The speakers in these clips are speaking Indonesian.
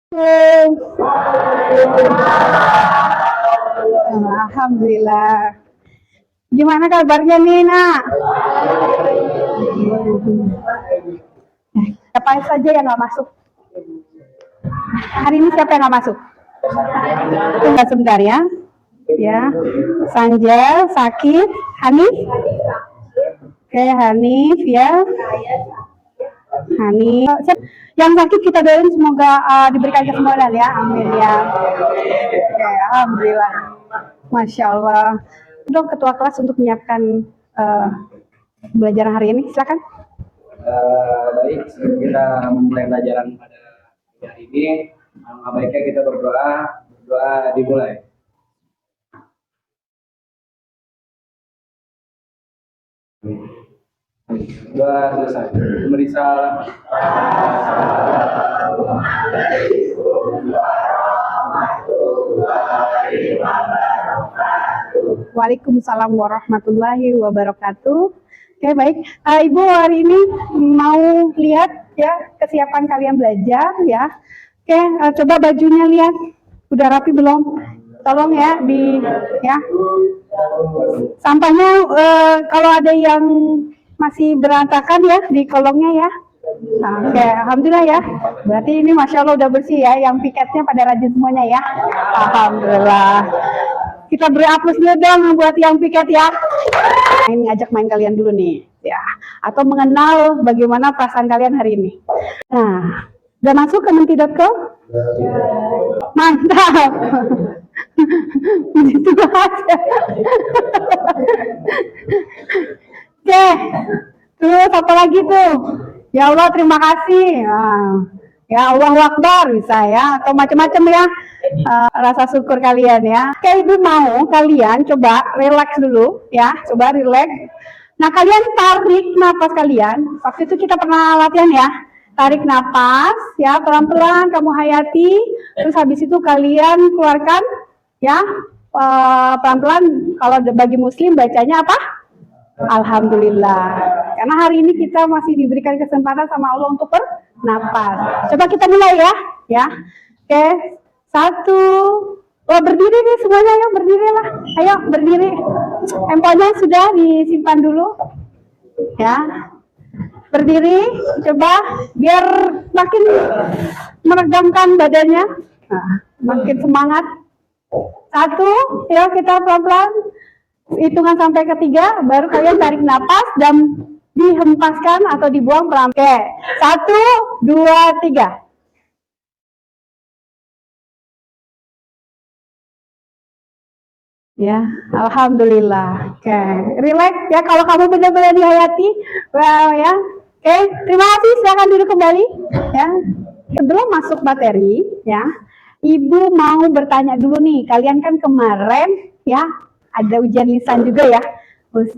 Alhamdulillah. Gimana kabarnya nih, Nak? Siapa saja yang nggak masuk? Hari ini siapa yang nggak masuk? Tunggu sebentar ya. Ya, Sanja, Sakit, Hanif. Oke, Hanif ya. Hanif. Yang sakit kita doain semoga diberikan kesembuhan ya. Amin ya. Oke, alhamdulillah. Masya Allah. Dok, ketua kelas untuk menyiapkan belajar hari ini, silakan. Baik, sebelum kita memulai pelajaran pada hari ini, baiknya kita berdoa dimulai. Doa selesai. Pemirsa. Waalaikumsalam warahmatullahi wabarakatuh. Oke, baik. Ibu hari ini mau lihat ya kesiapan kalian belajar ya. Oke, coba bajunya lihat. Udah rapi belum? Tolong ya ya. Sampahnya kalau ada yang masih berantakan ya di kolongnya ya. Nah, oke, alhamdulillah ya. Berarti ini masya Allah udah bersih ya. Yang piketnya pada rajin semuanya ya. Alhamdulillah. Kita beri aplaus dulu dong buat yang piket ya. Ini ngajak main kalian dulu nih ya. Atau mengenal bagaimana perasaan kalian hari ini. Nah, udah masuk ke menti.com? Mantap. Begitu aja. Oke. Terus apa lagi tuh? Ya Allah terima kasih. Ya Allah Akbar bisa ya. Atau macam-macam ya. Rasa syukur kalian ya. Oke, Ibu mau kalian coba relax dulu ya. Coba relax. Nah kalian tarik napas kalian. Waktu itu kita pernah latihan ya. Tarik napas ya pelan-pelan kamu hayati. Terus habis itu kalian keluarkan ya pelan-pelan. Kalau bagi muslim bacanya apa? Alhamdulillah. Karena hari ini kita masih diberikan kesempatan sama Allah untuk bernapas. Coba kita mulai ya. Ya. Oke. 1. Wah, berdiri nih semuanya, ayo berdirilah. Ayo berdiri. Handphonenya sudah disimpan dulu. Ya. Berdiri, coba biar makin meregangkan badannya. Nah, makin semangat. 1, ya kita pelan-pelan. Hitungan sampai ke 3, baru kalian tarik napas dan dihempaskan atau dibuang pelan. Oke, 1, 2, 3. Ya, alhamdulillah. Oke, relax ya kalau kamu benar-benar dihayati. Well ya. Oke, terima kasih. Silakan duduk kembali. Ya. Sebelum masuk materi, ya, Ibu mau bertanya dulu nih. Kalian kan kemarin ya ada ujian lisan juga ya.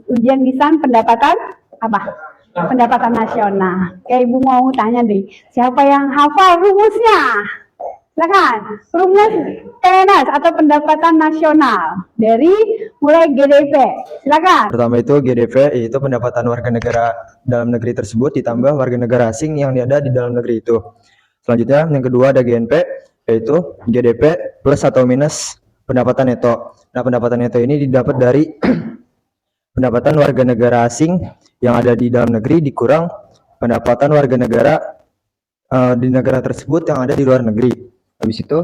Ujian lisan pendapatan apa? Pendapatan nasional. Oke, Ibu mau tanya deh. Siapa yang hafal rumusnya? Silakan, rumus PNS atau pendapatan nasional dari mulai GDP. Silakan. Pertama itu GDP, yaitu pendapatan warga negara dalam negeri tersebut ditambah warga negara asing yang ada di dalam negeri itu. Selanjutnya yang kedua ada GNP, yaitu GDP plus atau minus pendapatan neto. Nah, pendapatan neto ini didapat dari pendapatan warga negara asing yang ada di dalam negeri dikurang pendapatan warga negara di negara tersebut yang ada di luar negeri. Habis itu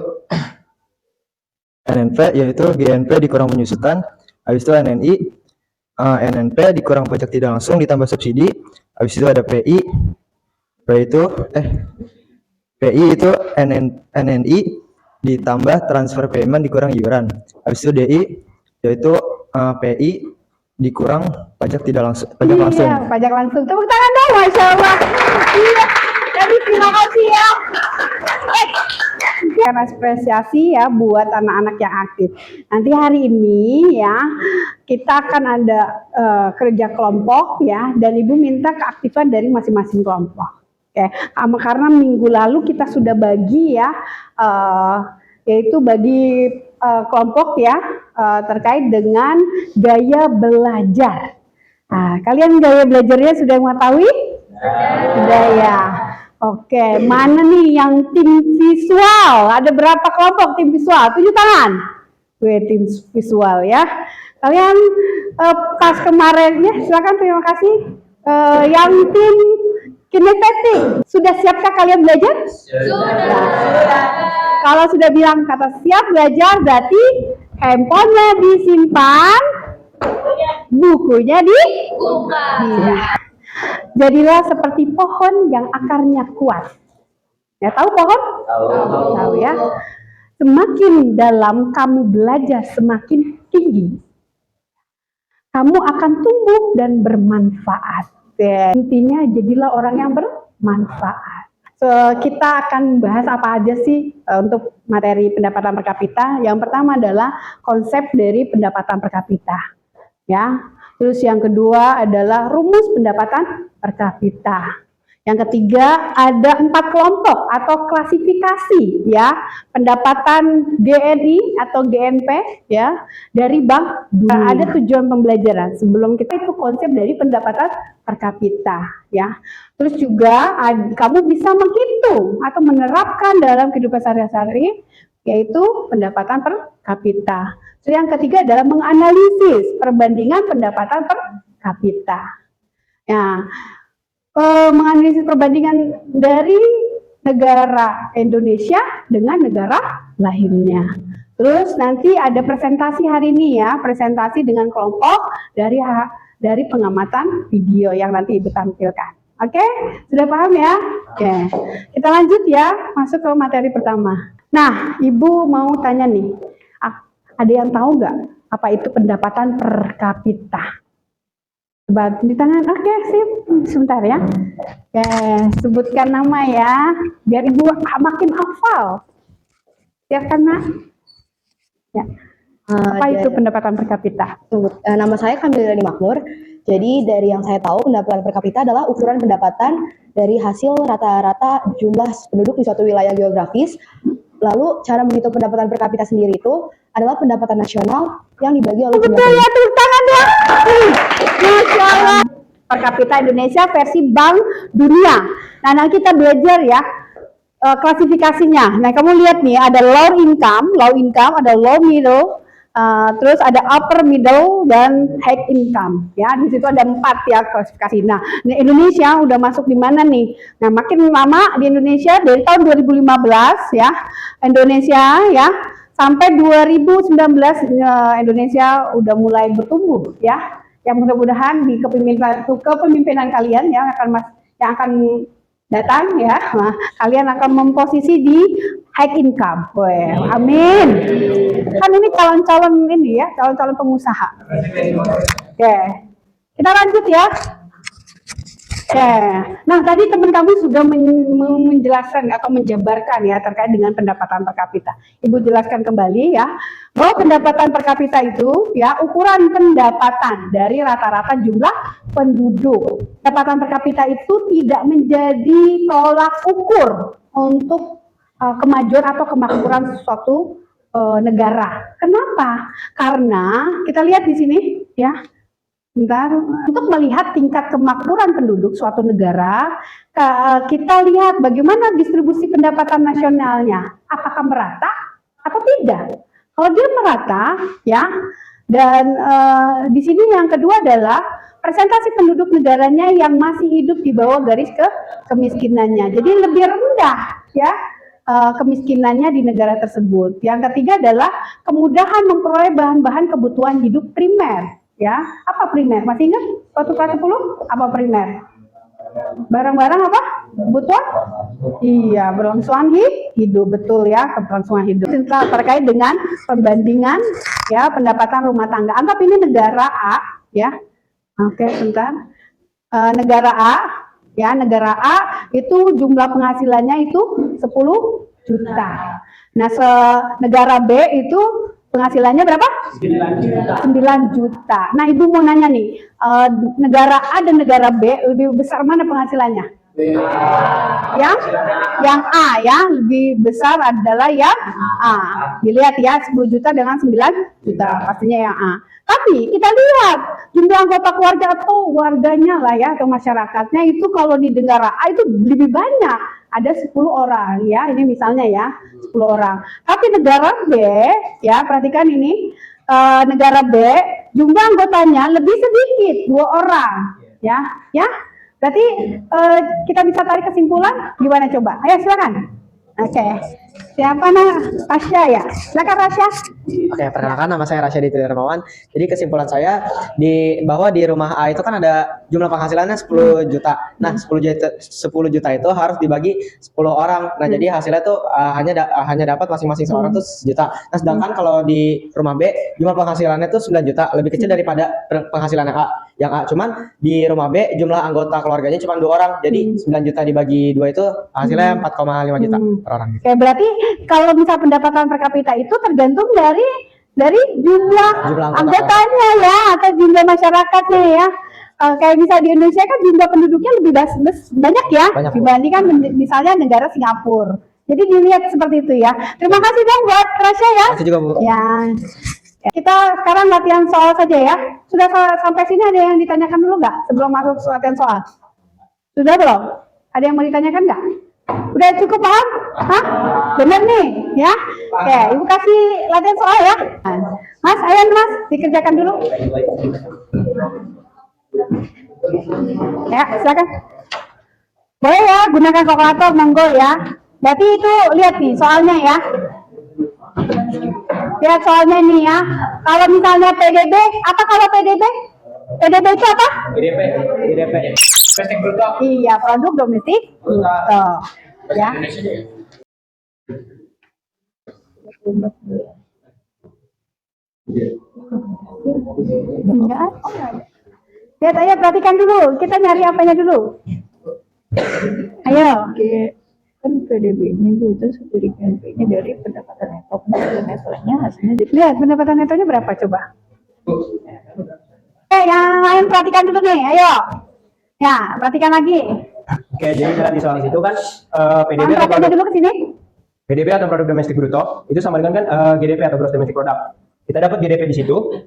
NNP yaitu GNP dikurang penyusutan. Habis itu NNP dikurang pajak tidak langsung ditambah subsidi. Habis itu ada PI itu NNI ditambah transfer payment dikurang iuran. Habis itu DI yaitu PI dikurang pajak tidak langsung. Iya, pajak langsung. Tepuk tangan dong, masya Allah. Iya, jadi terima kasih ya. Karena apresiasi ya buat anak-anak yang aktif. Nanti hari ini ya kita akan ada kerja kelompok ya, dan Ibu minta keaktifan dari masing-masing kelompok. Oke, karena minggu lalu kita sudah bagi ya, yaitu bagi kelompok ya terkait dengan gaya belajar. Nah, kalian gaya belajarnya sudah mengetahui? Sudah ya. Oke, mana nih yang tim visual? Ada berapa kelompok tim visual? 7 tangan. Tim visual ya. Kalian pas kemarin ya, silakan, terima kasih. Yang tim kinestetik, sudah siapkah kalian belajar? Sudah. Kalau sudah bilang kata siap belajar, berarti handphonenya disimpan, bukunya dibuka. Jadilah seperti pohon yang akarnya kuat. Ya, tahu pohon? Tahu ya. Semakin dalam kamu belajar, semakin tinggi kamu akan tumbuh dan bermanfaat. Ya, intinya jadilah orang yang bermanfaat. Kita akan bahas apa aja sih untuk materi pendapatan per kapita. Yang pertama adalah konsep dari pendapatan per kapita. Ya. Terus yang kedua adalah rumus pendapatan per kapita. Yang ketiga ada 4 kelompok atau klasifikasi ya pendapatan GNI atau GNP ya dari Bank Dunia. Ada tujuan pembelajaran sebelum kita itu konsep dari pendapatan per kapita ya. Terus juga kamu bisa menghitung atau menerapkan dalam kehidupan sehari-hari yaitu pendapatan per kapita. Terus yang ketiga adalah menganalisis perbandingan pendapatan per kapita. Ya. Menganalisis perbandingan dari negara Indonesia dengan negara lainnya. Terus nanti ada presentasi hari ini ya, presentasi dengan kelompok dari pengamatan video yang nanti Ibu tampilkan. Oke, sudah paham ya? Oke, kita lanjut ya, masuk ke materi pertama. Nah, Ibu mau tanya nih, ada yang tahu nggak apa itu pendapatan per kapita? Di tangan, oke, sip, sebentar ya. Oke, sebutkan nama ya, biar Ibu makin hafal. Silakan, Nak. Ya. Apa itu pendapatan per kapita? Nama saya Kamila Rani Makmur. Jadi dari yang saya tahu pendapatan per kapita adalah ukuran pendapatan dari hasil rata-rata jumlah penduduk di suatu wilayah geografis. Lalu cara menghitung pendapatan per kapita sendiri itu adalah pendapatan nasional yang dibagi oleh jumlah penduduk. Betul ya, tepuk tangan ya. Masya Allah. Per kapita Indonesia versi Bank Dunia. Nah, kita belajar ya klasifikasinya. Nah, kamu lihat nih ada low income, ada low middle, terus ada upper middle dan high income. Ya, di situ ada 4 ya klasifikasi. Nah, Indonesia udah masuk di mana nih? Nah, makin lama di Indonesia dari tahun 2015 ya, Indonesia ya sampai 2019 Indonesia udah mulai bertumbuh ya. Yang mudah-mudahan di kepemimpinan kalian yang akan datang ya, kalian akan memposisi di high income. Amin. Kan ini calon-calon ini ya, calon-calon pengusaha. Oke, kita lanjut ya. Nah, tadi teman kamu sudah menjelaskan atau menjabarkan ya terkait dengan pendapatan per kapita. Ibu jelaskan kembali ya, bahwa pendapatan per kapita itu ya ukuran pendapatan dari rata-rata jumlah penduduk. Pendapatan per kapita itu tidak menjadi tolak ukur untuk kemajuan atau kemakmuran suatu negara. Kenapa? Karena kita lihat di sini ya. Untuk melihat tingkat kemakmuran penduduk suatu negara, kita lihat bagaimana distribusi pendapatan nasionalnya. Apakah merata atau tidak? Kalau dia merata, ya, dan di sini yang kedua adalah presentasi penduduk negaranya yang masih hidup di bawah garis kemiskinannya. Jadi lebih rendah, ya, kemiskinannya di negara tersebut. Yang ketiga adalah kemudahan memperoleh bahan-bahan kebutuhan hidup primer. Ya, apa primer? Masih ingat waktu kelas 10? Apa primer? Barang-barang apa? Kebutuhan? Iya, berlangsungan hidup, betul ya, keberlangsungan hidup. Terkait dengan perbandingan ya pendapatan rumah tangga. Anggap ini negara A, ya. Oke, sebentar. Negara A, ya, negara A itu jumlah penghasilannya itu 10 juta. Nah, negara B itu penghasilannya berapa? 9 juta. Nah, Ibu mau nanya nih, negara A dan negara B lebih besar mana penghasilannya? Yang A ya, lebih besar adalah yang A. Dilihat ya, 10 juta dengan 9 juta, pastinya yang A. Tapi kita lihat jumlah anggota keluarga atau warganya lah ya, atau masyarakatnya itu kalau di negara A itu lebih banyak, ada 10 orang ya, ini misalnya ya 10 orang. Tapi negara B ya, perhatikan ini, negara B jumlah anggotanya lebih sedikit, 2 orang ya. Berarti kita bisa tarik kesimpulan gimana coba? Ayo silakan. Oke. Siapa Rasya ya? Silakan Rasya. Oke, perkenalkan nama saya Rasyadi Tridarmawan. Jadi kesimpulan saya bahwa di rumah A itu kan ada jumlah penghasilannya 10 juta. Nah, 10 juta itu harus dibagi 10 orang. Nah, jadi hasilnya tuh hanya dapat masing-masing seorang tuh sejuta. Nah, sedangkan kalau di rumah B jumlah penghasilannya tuh 9 juta, lebih kecil daripada penghasilan yang A. Yang A cuman di rumah B jumlah anggota keluarganya cuma 2 orang. Jadi 9 juta dibagi 2 itu hasilnya 4,5 juta per orang. Oke, berarti kalau misal pendapatan per kapita itu tergantung dari jumlah anggotanya ya, atau jumlah masyarakatnya ya. Kayak misal di Indonesia kan jumlah penduduknya lebih banyak ya dibandingkan misalnya negara Singapura. Jadi dilihat seperti itu ya. Terima kasih dong buat Rasya ya. Terima kasih juga, Bu. Ya. Kita sekarang latihan soal saja ya. Sudah sampai sini ada yang ditanyakan dulu nggak sebelum masuk latihan soal? Sudah belum? Ada yang mau ditanyakan nggak? Udah cukup paham? Hah? Bener nih ya? Oke, Ibu kasih latihan soal ya. Mas, ayo Mas, dikerjakan dulu. Ya, silakan. Boleh ya, gunakan kalkulator, monggo ya. Berarti itu lihat nih soalnya ya. Lihat soalnya nih ya. Kalau misalnya PDB, apa kalau PDB? PDB itu apa? GDP. Domestik bruto. Iya, produk domestik bruto. Ya. Enggak. Lihat aja, perhatikan dulu. Kita nyari apanya dulu. Ayo. Kan PDB-nya itu dari GNP-nya dari pendapatan neto. Pendapatan netonya hasilnya dari Lihat pendapatan netonya berapa coba? Yang lain perhatikan dulu nih. Ayo. Ya, perhatikan lagi. Oke, jadi di soal itu kan PDB atau Perhatikan produk, dulu ke sini. PDB atau produk domestik bruto itu sama dengan kan GDP atau gross domestic product. Kita dapat GDP di situ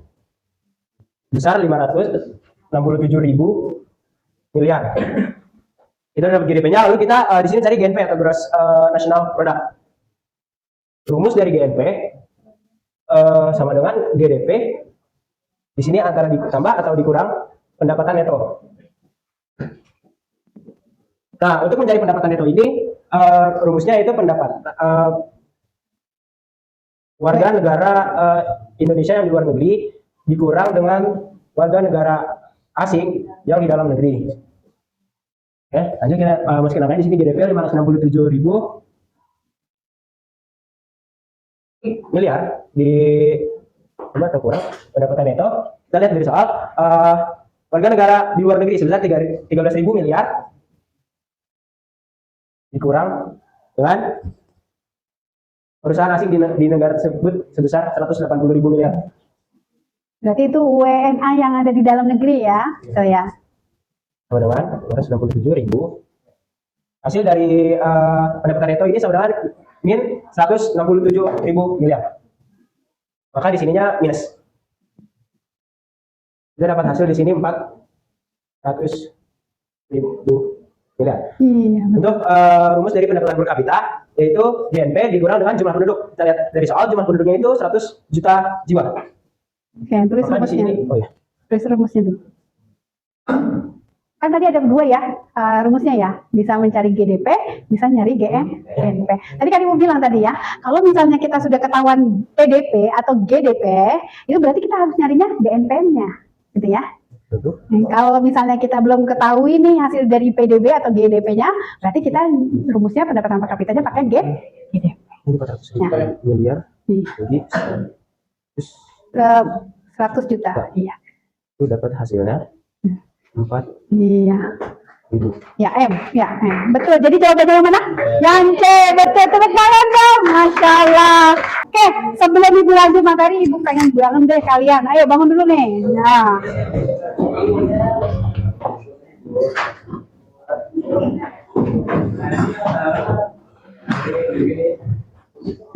besar 567.000 miliar. Kita dapat GDP-nya, lalu kita di sini cari GNP atau gross national product. Rumus dari GNP sama dengan GDP. Di sini antara ditambah atau dikurang pendapatan neto. Nah, untuk mencari pendapatan neto ini rumusnya itu warga negara Indonesia yang di luar negeri dikurang dengan warga negara asing yang di dalam negeri. Oke, lanjut kita masukin angkanya di sini GDP 567.000 miliar di atau kurang pendapatan neto. Kita lihat dari soal warga negara di luar negeri sebesar 13.000 miliar dikurang dengan perusahaan asing di negara tersebut sebesar 180.000 miliar. Berarti itu WNA yang ada di dalam negeri ya. So ya. Teman-teman, 167.000. Hasil dari pendapatan neto ini sama dengan min 167.000 miliar. Maka di sininya minus. Kita dapat hasil di sini 400.000 miliar. Iya. Untuk rumus dari pendapatan per kapita yaitu GNP dikurang dengan jumlah penduduk. Kita lihat dari soal jumlah penduduknya itu 100 juta jiwa. Oke, tulis Maka di rumusnya. sini, oh ya. Tulis rumusnya dulu. Kan tadi ada 2 ya rumusnya ya. Bisa mencari GDP, bisa nyari GNP. Tadi kan Ibu bilang tadi ya, kalau misalnya kita sudah ketahuan PDP atau GDP, itu berarti kita harus nyarinya GNP-nya, gitu ya. Betul. Kalau misalnya kita belum ketahui nih hasil dari PDB atau GDP-nya, berarti kita rumusnya pendapatan per kapitanya pakai GDP. Ini 400 miliar. Jadi 100 juta. Iya. itu dapat hasilnya 4.000. Iya. Ya, M. Betul. Jadi jawabannya yang mana? Yang C. Betul. Tepuk tangan dong. Masya Allah. Oke, sebelum Ibu lanjut materi, Ibu pengen bangun deh kalian. Ayo bangun dulu nih. Nah.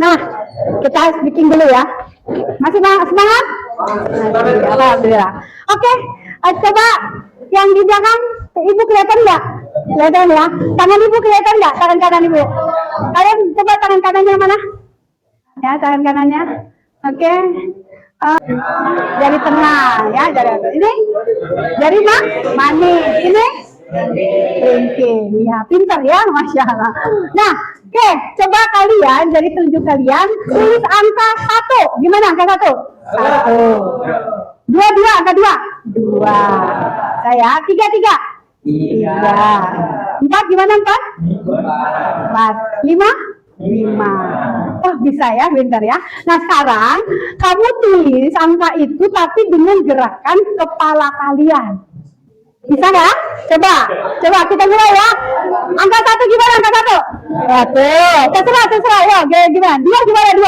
Nah, kita speaking dulu ya. Masih semangat? Alhamdulillah. Oke, coba yang di belakang, ibu kelihatan nggak? Kelihatan ya. Tangan ibu kelihatan nggak? Tangan kanan ibu. Kalian coba tangan kanannya mana? Ya, tangan kanannya. Oke. Jari tengah, ya, ini. Jari manis. Ini. Oke, ya, pintar ya, masya Allah. Nah, oke, coba kalian dari telunjuk kalian tulis angka 1. Gimana angka 1? 1. 2, angka 2. Saya 3. 4 gimana 4? 5. Oh, bisa ya, bentar ya. Nah, sekarang kamu tulis angka itu tapi dengan gerakan kepala kalian. Bisa nggak? Coba kita mulai ya. Angka 1 gimana angka 1? Terserah ya. Gimana? 2 gimana 2?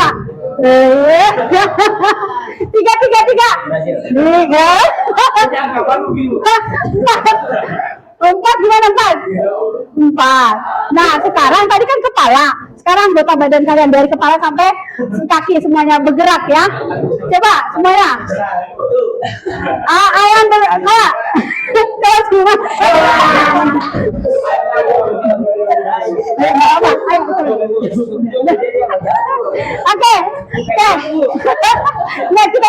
3. 4 gimana 4? Nah, sekarang tadi kan kepala. Sekarang anggota badan kalian dari kepala sampai kaki semuanya bergerak ya. Coba semuanya. Ayam bergerak. Terus gimana? Oke. Nah, kita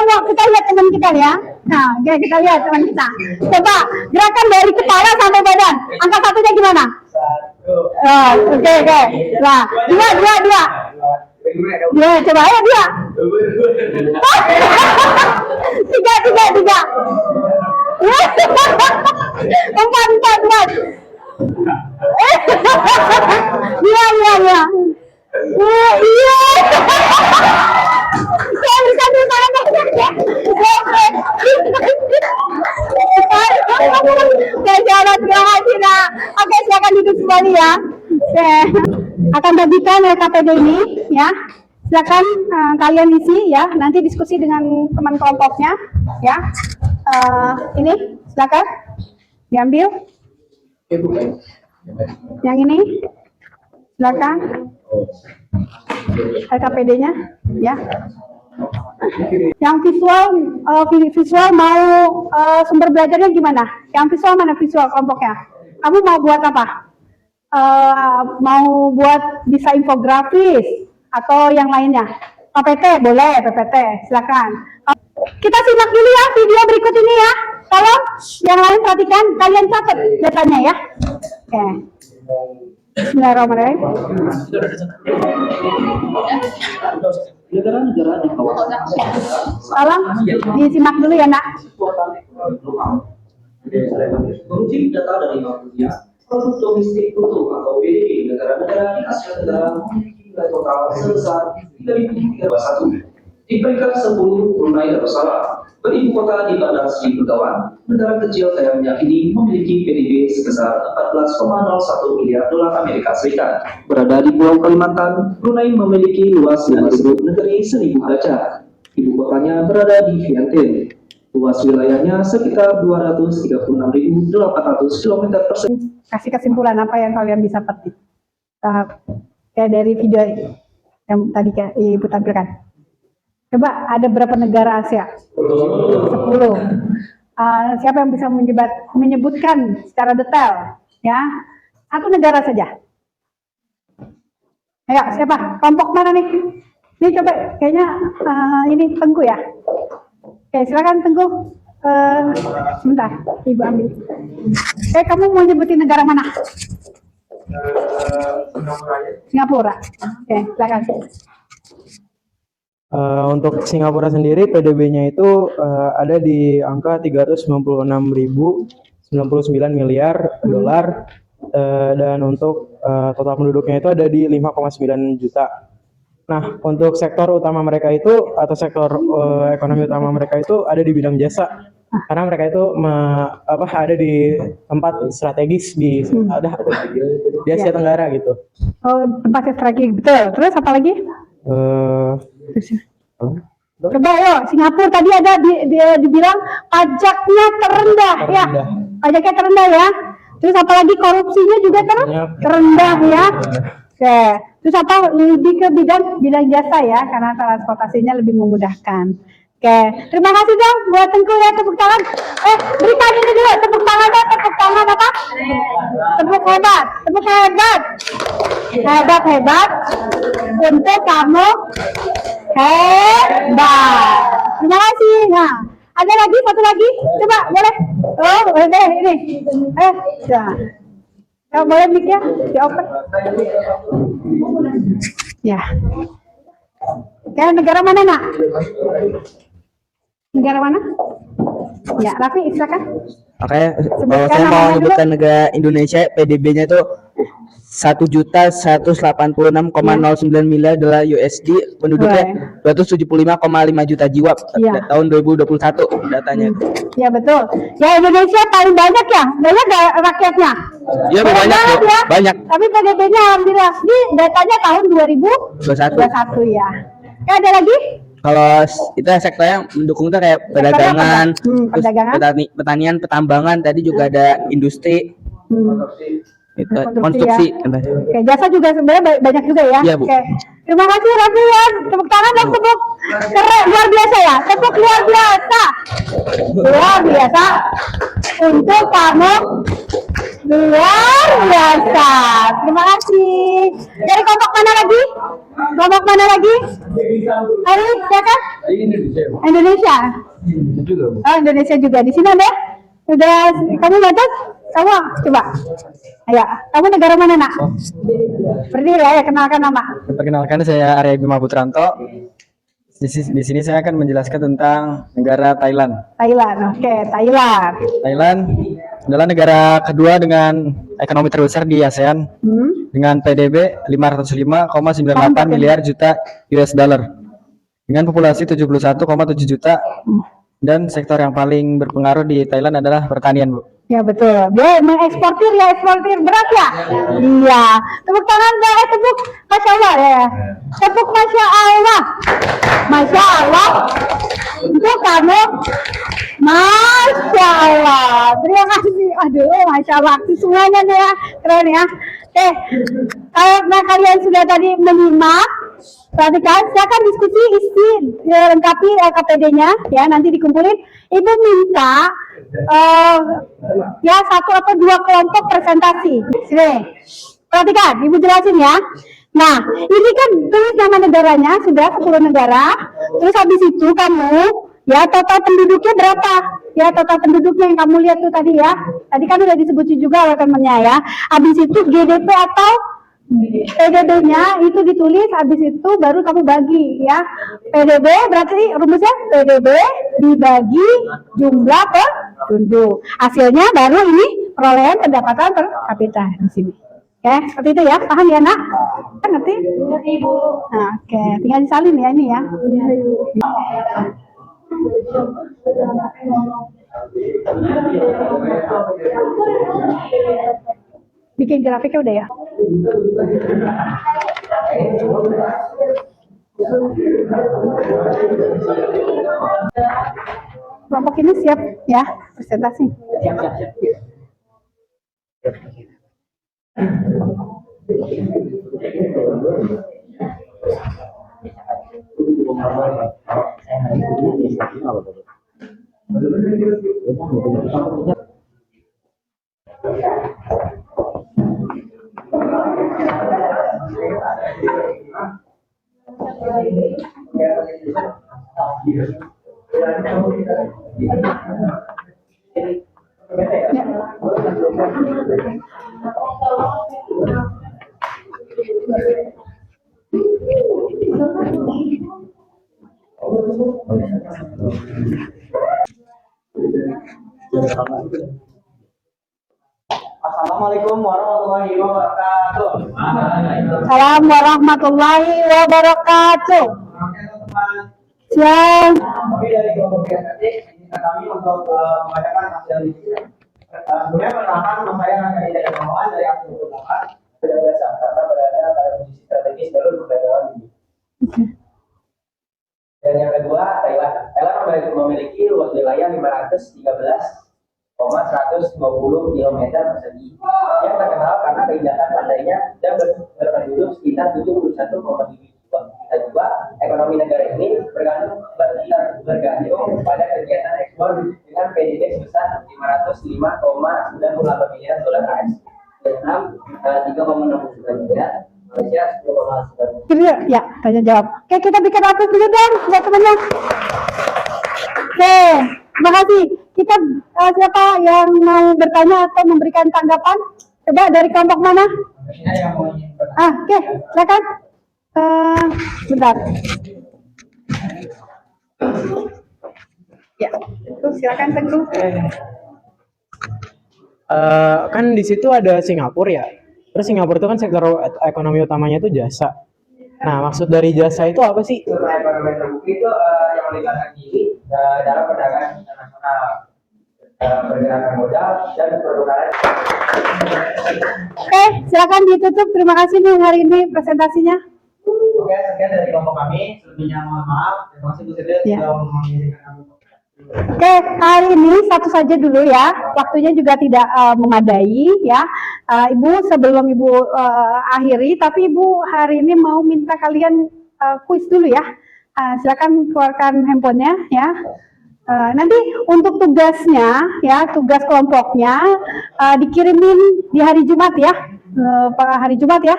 lihat teman kita ya. Nah, kita lihat teman kita. Coba gerakan dari kepala sampai badan. Angka 1-nya gimana? Oke. Nah, 2. Ya, coba ya 2. 3. 4. 2. Iya. Saya bisa tangan banyak ya. Terima kasih nak. Oke, silakan duduk kembali ya. Oke, akan bagikan KPD ini ya. Silakan kalian isi ya. Nanti diskusi dengan teman kelompoknya ya. Ini silakan diambil. Yang ini silakan. KPD-nya ya. Yang visual mau sumber belajarnya gimana? Yang visual mana visual kelompoknya? Kamu mau buat apa? Mau buat bisa infografis atau yang lainnya? PPT boleh, PPT silakan. Kita simak dulu ya video berikut ini ya. Tolong yang lain perhatikan, kalian catat datanya ya. Oke. Bismillahirrahmanirrahim. Negara-negara di kawasan Tolong disimak dulu ya nak. mengutip data dari Bank Dunia, produk domestik bruto atau PDB negara-negara di Asia Tenggara memiliki nilai total sebesar 3.321. Di peringkat 10, Brunei Darussalam beribu kota di Bandar Sri Begawan, negara kecil kaya minyak ini memiliki PDB sebesar 14,01 miliar dolar Amerika Serikat. Berada di Pulau Kalimantan, Brunei memiliki luas 5.000 negeri 1.000 kaca. Ibu kotanya berada di Vientiane. Luas wilayahnya sekitar 236.800 km persegi. Kasih kesimpulan apa yang kalian bisa petik. Kayak dari video yang tadi Ibu tampilkan. Coba ada berapa negara Asia? 10. Siapa yang bisa menyebutkan secara detail? Ya, satu negara saja. Ayo, siapa? Kelompok mana nih? Ini coba, kayaknya ini Tengku ya. Oke, silakan Tengku. Sebentar, Ibu ambil. Kamu mau nyebutin negara mana? Singapura. Oke, silakan. Untuk Singapura sendiri PDB-nya itu ada di angka 396.099 miliar dolar dan untuk total penduduknya itu ada di 5,9 juta. Nah, untuk sektor utama mereka itu atau sektor ekonomi utama mereka itu ada di bidang jasa. Karena mereka itu ada di tempat strategis di Asia Tenggara gitu. Oh, tempat strategis betul. Terus apa lagi? Coba yuk, Singapura tadi ada dibilang pajaknya terendah ya. Pajaknya terendah ya. Terus apalagi korupsinya juga terendah ya. Oke. Terus apa lebih ke bidang jasa ya, karena transportasinya lebih memudahkan. Oke, terima kasih dong buat Tengku ya, tepuk tangan. Berikan ini dulu, tepuk tangan dong, tepuk tangan apa? Tepuk hebat, tepuk hebat. Hebat untuk kamu. Hebat. Terima kasih. Nah, ada lagi, satu lagi. Coba, boleh? Oh, boleh ini. Ya. Ya, boleh mic-nya di open. Ya. Oke, negara mana, Nak? Negara mana? Ya, Raffi, silakan. Oke, Sebutkan saya mau namanya menyebutkan negara Indonesia, PDB-nya itu 1.186,09 miliar dolar USD, penduduknya 275,5 juta jiwa Iya. tahun 2021 datanya. Ya, betul. Ya, Indonesia paling banyak ya? Banyak nggak rakyatnya? Iya, banyak, Bu. ya? Banyak. Tapi PDB-nya alhamdulillah. Ini datanya tahun 2021 ya. Ya, ada lagi? Kalau itu sektor yang mendukung tuh kayak perdagangan, apa? terus Perdagangan. pertanian, pertambangan, tadi juga ada industri, itu konstruksi. Oke, jasa juga sebenarnya banyak juga ya. Iya, Bu. Oke. Terima kasih Raffi ya. Tepuk tangan dong, tepuk. Keren, luar biasa ya. Tepuk luar biasa. Luar biasa. Untuk kamu. Luar biasa. Terima kasih. Dari kelompok mana lagi? Kelompok mana lagi? Hari, silakan. Indonesia. Oh, Indonesia juga. Di sini ada? Udah, kamu nyatet? Kamu coba. Ayo, kamu negara mana, Nak? Berdiri ya, kenalkan nama. Perkenalkan, saya Arya Bima Putranto. Di sini saya akan menjelaskan tentang negara Thailand. Thailand, oke, Thailand. Thailand adalah negara kedua dengan ekonomi terbesar di ASEAN dengan PDB 505,98 miliar juta US dollar dengan populasi 71,7 juta dan sektor yang paling berpengaruh di Thailand adalah pertanian, Bu. Ya betul, dia mengeksportir ya, eksportir beras ya. Iya, tepuk tangan deh, tepuk, masya Allah ya, tepuk masya Allah, masya Allah, untuk kamu, masya Allah, terima kasih, aduh, masya Allah, semuanya nih ya, keren ya. Oke, karena kalian sudah tadi menyimak, perhatikan, silakan diskusi isi lengkapi KPD-nya ya, nanti dikumpulin. Ibu minta ya 1 atau 2 kelompok presentasi. Sini, perhatikan, ibu jelasin ya. Nah, ini kan tulis nama negaranya sudah 10 negara. Terus habis itu kamu ya total penduduknya berapa? Ya total penduduknya yang kamu lihat tuh tadi ya. Tadi kan udah disebutin juga oleh temennya ya. Habis itu GDP atau PDB-nya itu ditulis, habis itu baru kamu bagi ya. PDB berarti rumusnya PDB dibagi jumlah penduduk. Hasilnya baru ini perolehan pendapatan per kapita di sini. Oke, seperti itu ya. Paham ya, Nak? Kan ngerti? Ibu. Nah, oke, tinggal disalin ya ini ya. Bikin grafiknya udah ya. Kelompok ini siap ya presentasi. Assalamualaikum warahmatullahi wabarakatuh. Assalamualaikum warahmatullahi wabarakatuh. Siang. Kami dari kelompok BSD diminta kami untuk membacakan hasil riset. Sebelumnya perkenalkan nama saya Rangga dari Kemauan dari Aktif 28 tidak biasa karena berada pada posisi strategis jalur perdagangan ini. Dan yang kedua, Thailand. Thailand memiliki luas wilayah 513,120 km persegi yang terkenal karena keindahan pantainya dan berpenduduk sekitar 71,7 juta jiwa. Ekonomi negara ini bergantung bergantung pada kegiatan ekspor dengan PDB sebesar 505,98 miliar dolar AS. Vietnam 3,60 miliar, Malaysia 10,9 miliar. Ya, tanya jawab. Oke, kita bikin aplaus dulu dong buat temannya. Oke, terima kasih. Kita siapa yang mau bertanya atau memberikan tanggapan? Coba dari kelompok mana? Oke, silakan. Bentar. Ya, itu silakan Teguh. Kan di situ ada Singapura ya. Terus Singapura itu kan sektor ekonomi utamanya itu jasa. Nah, maksud dari jasa itu apa sih? Ekonomi terbukti itu yang melibatkan diri dalam perdagangan internasional, pergerakan modal dan pertukaran. Oke, silakan ditutup. Terima kasih nih hari ini presentasinya. Oke, sekian dari kelompok kami. Selebihnya mohon maaf. Terima kasih Bu Siti Ya. sudah mengizinkan kami. Oke, hari ini satu saja dulu ya. Waktunya juga tidak memadai ya. Ibu sebelum Ibu akhiri, tapi Ibu hari ini mau minta kalian kuis dulu ya. Silakan keluarkan handphonenya ya. Nanti untuk tugasnya ya, tugas kelompoknya dikirimin di hari Jumat ya. Hari Jumat ya.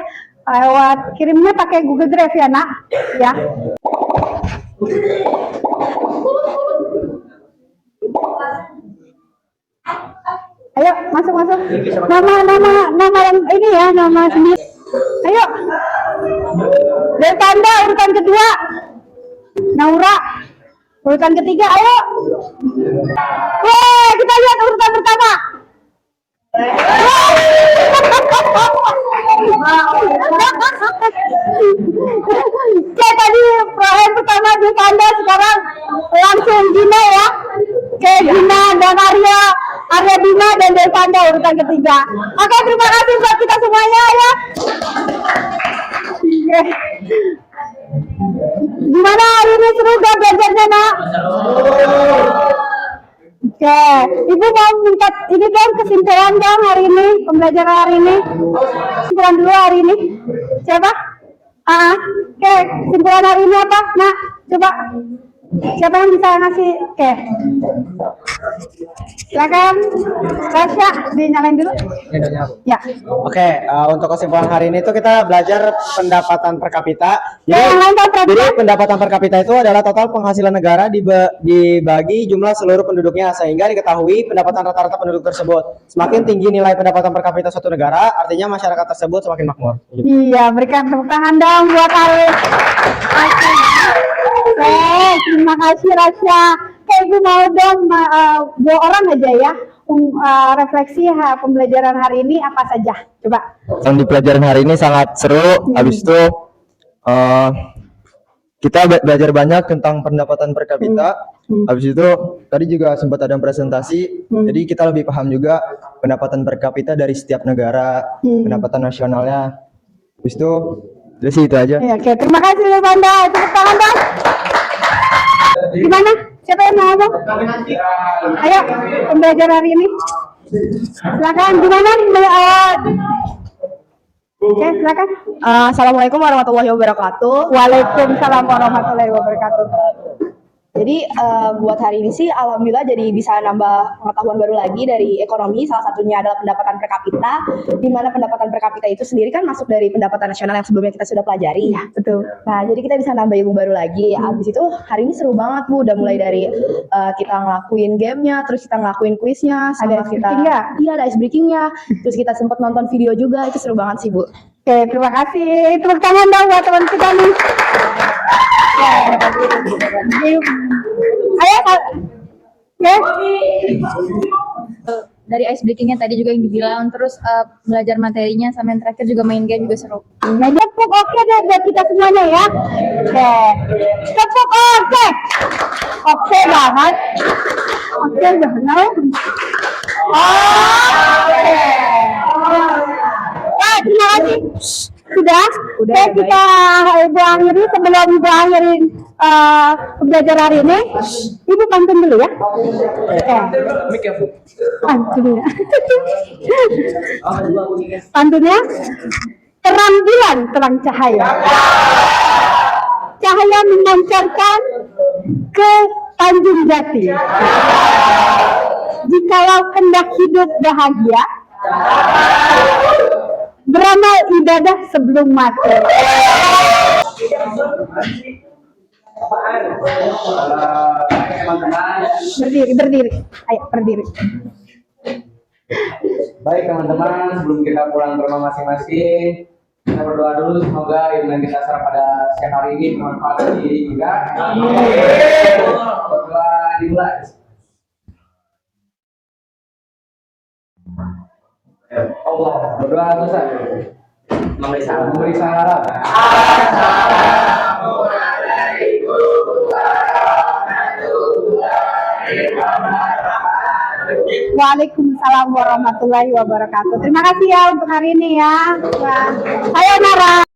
Lewat kirimnya pakai Google Drive ya, Nak. Ya. Ayo masuk. Nama yang ini ya, nama sendiri. Ayo. Dari tanda urutan kedua. Naura. Urutan ketiga, ayo. Woi, kita lihat urutan pertama. Oke, tadi program pertama di tanda, sekarang langsung Gina ya. Oke, Gina dan Arya Bima dan Devanda urutan ketiga. Oke, terima kasih buat kita semuanya ya. Oke. Gimana hari ini, seru gak belajarnya, Nak? Oke, Ibu mau minta ini dong kesimpulan dong hari ini, pembelajaran hari ini. Kesimpulan dulu hari ini. Siapa? Oke, kesimpulan hari ini apa? Nah, coba. Siapa yang bisa ngasih? Oke. Silakan. Rasya, dinyalain dulu. Ya. Oke, untuk kesimpulan hari ini tuh kita belajar pendapatan per kapita. Yang lain tahu Jadi pendapatan per kapita itu adalah total penghasilan negara dibagi jumlah seluruh penduduknya, sehingga diketahui pendapatan rata-rata penduduk tersebut. Semakin tinggi nilai pendapatan per kapita suatu negara, artinya masyarakat tersebut semakin makmur. Iya, berikan tepuk tangan dong buat Arif. Terima kasih Rasya. Kayak Ibu mau dong 2 orang aja ya refleksi pembelajaran hari ini apa saja. Coba. Yang di pelajaran hari ini sangat seru. Habis itu kita belajar banyak tentang pendapatan per kapita. Habis itu tadi juga sempat ada presentasi. Jadi kita lebih paham juga pendapatan per kapita dari setiap negara, pendapatan nasionalnya. Habis itu jadi sih itu aja. Ya, oke, terima kasih Devanda. Tepuk tangan dong. Gimana? Siapa yang mau ngomong? Ayo, pembelajaran hari ini. Silakan. Gimana? Oke, silakan. Assalamualaikum warahmatullahi wabarakatuh. Waalaikumsalam warahmatullahi wabarakatuh. Jadi buat hari ini sih alhamdulillah jadi bisa nambah pengetahuan baru lagi dari ekonomi. Salah satunya adalah pendapatan per kapita, di mana pendapatan per kapita itu sendiri kan masuk dari pendapatan nasional yang sebelumnya kita sudah pelajari. Ya, betul. Nah, jadi kita bisa nambah ilmu baru lagi. Abis itu hari ini seru banget Bu, udah mulai dari kita ngelakuin gamenya, terus kita ngelakuin kuisnya, sama Ada kita breaking-nya? iya ada ice breakingnya, terus kita sempat nonton video juga, itu seru banget sih Bu. Oke, terima kasih. Tepuk tangan dong buat teman kita nih. Ayo, dari ice breakingnya tadi juga yang dibilang, terus belajar materinya sama yang terakhir juga main game juga seru. nah, tepuk oke deh buat kita semuanya ya. Oke, tepuk oke. Oke banget. Oke banget. Oke. Ya, terima kasih. Sudah kita Ibu akhiri. Sebelum Ibu akhirin pembelajaran hari ini, Ibu pantun dulu ya. Oke. Pantun. Pantunnya, terang bulan, terang cahaya. Cahaya memancarkan ke Tanjung Jati. Jikalau hendak hidup bahagia, beramal ibadah sebelum mati. Berdiri. Ayo, berdiri. Baik teman-teman, sebelum kita pulang ke rumah masing-masing, kita berdoa dulu semoga ilmu yang kita serap pada siang hari ini bermanfaat bagi diri kita. Berdoa dimulai. Allah berdoa Ustaz. Memberi salam. Waalaikumsalam warahmatullahi wabarakatuh. Terima kasih ya untuk hari ini ya. Sayonara.